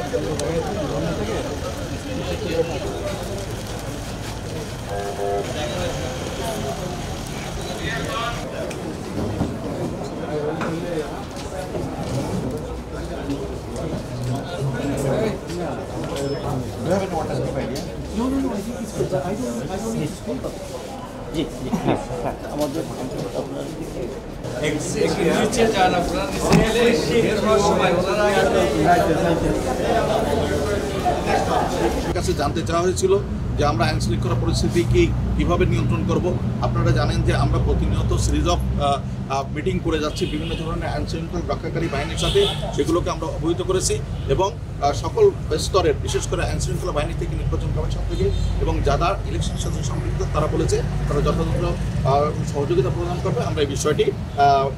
You haven't want us to find, yeah? No, I think it's good. I don't need to speak of it. G G please আমাদের নিচে যান আপনারা নিচে গেলে বের হওয়ার সময় ওনারা কাছে জানতে চাওয়া হয়েছিল যে আমরা আইন শৃঙ্খলা পরিস্থিতি কিভাবে নিয়ন্ত্রণ করব। আপনারা জানেন যে আমরা প্রতিনিয়ত সিরিজ অফ মিটিং করে যাচ্ছি বিভিন্ন ধরনের আইন শৃঙ্খলা রক্ষাকারী বাহিনীর সাথে, সেগুলোকে আমরা অবহিত করেছি এবং সকল স্তরের বিশেষ করে আইন শৃঙ্খলা বাহিনী থেকে, নির্বাচন কমিশন থেকে এবং যারা ইলেকশনের সাথে সম্পৃক্ত তারা বলেছে তারা যথাযথ সহযোগিতা প্রদান করবে। আমরা এই বিষয়টি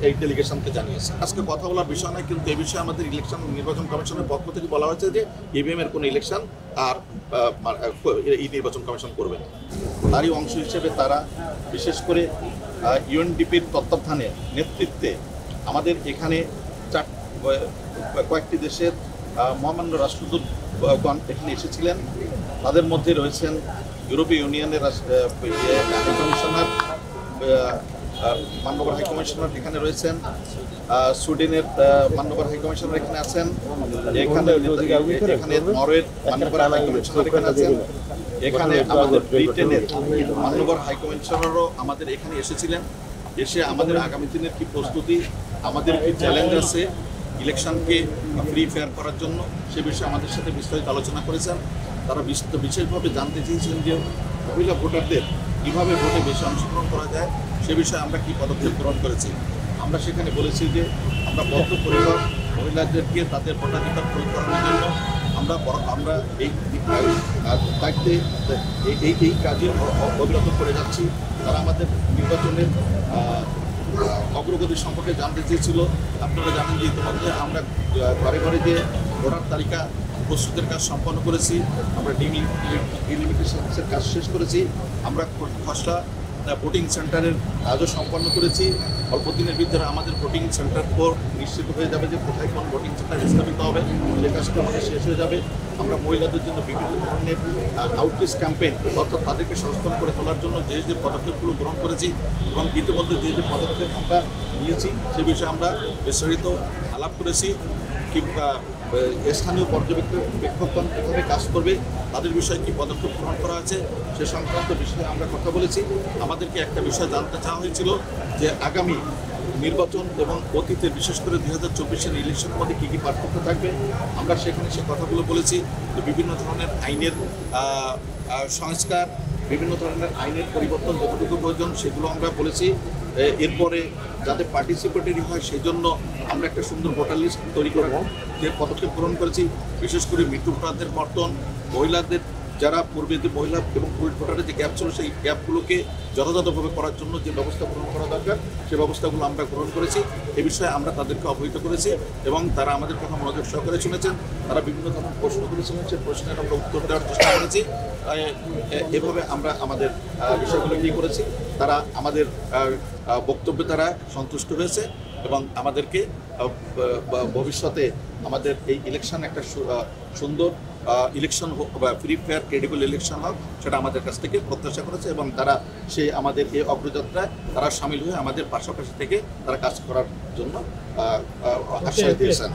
এই ডেলিগেশনকে জানিয়েছি। আজকে কথা বলার বিষয় নয়, কিন্তু এই বিষয়ে আমাদের ইলেকশন নির্বাচন কমিশনের পক্ষ থেকে বলা হয়েছে যে ইভিএম এর কোনো ইলেকশন আর এই নির্বাচন কমিশন করবে না। তারই অংশ হিসেবে তারা বিশেষ করে ইউএনডিপির তত্ত্বাবধানে নেতৃত্বে আমাদের এখানে কয়েকটি দেশের মহামান্য রাষ্ট্রদূতগণ এখানে এসেছিলেন। তাদের মধ্যে রয়েছেন ইউরোপীয় ইউনিয়নের হাইকমিশনার, মান্যবর হাইকমিশনার এখানে রয়েছেন, সুইডেনের মান্যবর হাইকমিশনার এখানে আছেন, এখানে নরওয়ের মান্যবর হাইকমিশনার এখানে আছেন, এখানে আমাদের ব্রিটেনের মান্যবর হাইকমিশনারও আমাদের এখানে এসেছিলেন। এসে আমাদের আগামী দিনের কি প্রস্তুতি, আমাদের কি চ্যালেঞ্জ আছে ইলেকশনকে ফ্রি ফেয়ার করার জন্য, সে বিষয়ে আমাদের সাথে বিস্তারিত আলোচনা করেছেন। তারা বিশেষভাবে জানতে চেয়েছেন যে মহিলা ভোটারদের কীভাবে ভোটে বেশি অংশগ্রহণ করা যায়, সে বিষয়ে আমরা কী পদক্ষেপ গ্রহণ করেছি। আমরা সেখানে বলেছি যে আমরা বদ্ধপরিকর মহিলাদেরকে তাদের ভোটাধিকার প্রয়োগ করানোর জন্য আমরা এই দায়িত্বে এই কাজে অবিরত করে যাচ্ছি। তারা আমাদের নির্বাচনের অগ্রগতি সম্পর্কে জানতে চেয়েছিল। আপনারা জানেন যে ইতিমধ্যে আমরা ঘরে ঘরে যে ভোটার তালিকা প্রস্তুতের কাজ সম্পন্ন করেছি, আমরা ডিলিমিটেশনের কাজ শেষ করেছি, আমরা খসড়া ভোটিং সেন্টারের কাজও সম্পন্ন করেছি। অল্প দিনের ভিতরে আমাদের ভোটিং সেন্টার নিশ্চিত হয়ে যাবে যে কোথায় কোন ভোটিং সেন্টার স্থাপিত হবে, সে কাজটা আমাদের শেষ হয়ে যাবে। আমরা মহিলাদের জন্য বিভিন্ন ধরনের আউটরিচ ক্যাম্পেইন অর্থাৎ তাদেরকে সচেতন করে তোলার জন্য যে পদক্ষেপগুলো গ্রহণ করেছি এবং ইতিমধ্যে যে পদক্ষেপ আমরা নিয়েছি সে বিষয়ে আমরা বিস্তারিত আলাপ করেছি। কিংবা স্থানীয় পর্যবেক্ষকগণ এভাবে কাজ করবে, তাদের বিষয়ে কী পদক্ষেপ গ্রহণ করা আছে সে সংক্রান্ত বিষয়ে আমরা কথা বলেছি। আমাদেরকে একটা বিষয় জানতে চাওয়া হয়েছিল যে আগামী নির্বাচন এবং অতীতের বিশেষ করে 2024 ইলেকশনের মধ্যে কী কী পার্থক্য থাকবে। আমরা সেখানে সে কথাগুলো বলেছি যে বিভিন্ন ধরনের আইনের সংস্কার, বিভিন্ন ধরনের আইনের পরিবর্তন যতটুকু প্রয়োজন সেগুলো আমরা বলেছি। এরপরে যাতে পার্টিসিপেটরি হয় সেই জন্য আমরা একটা সুন্দর ভোটার লিস্ট তৈরি করার যে পদক্ষেপ গ্রহণ করেছি। বিশেষ করে মৃত্যু ভোটারদের কর্তন, মহিলাদের যারা পূর্বে মহিলা এবং পুরুষ ভোটারের যে গ্যাপ ছিল সেই গ্যাপগুলোকে যথাযথভাবে করার জন্য যে ব্যবস্থা গ্রহণ করা দরকার সেই ব্যবস্থাগুলো আমরা গ্রহণ করেছি। এ বিষয়ে আমরা তাদেরকে অবহিত করেছি এবং তারা আমাদের কথা মনোযোগ সহকারে শুনেছেন। তারা বিভিন্ন ধরনের প্রশ্ন করেছিলেন, সেই প্রশ্নের আমরা উত্তর দেওয়ার চেষ্টা করেছি। এভাবে আমরা আমাদের বিষয়গুলো কী করেছি, তারা আমাদের বক্তব্যে তারা সন্তুষ্ট হয়েছে এবং আমাদেরকে ভবিষ্যতে আমাদের এই ইলেকশন একটা সুন্দর ইলেকশন হোক বা ফ্রি ফেয়ার ক্রেডিবল ইলেকশন হোক সেটা আমাদের কাছ থেকে প্রত্যাশা করেছে এবং তারা সেই আমাদের এই অগ্রযাত্রায় তারা সামিল হয়ে আমাদের পাশাপাশি থেকে তারা কাজ করার জন্য আশ্বাস দিয়েছেন।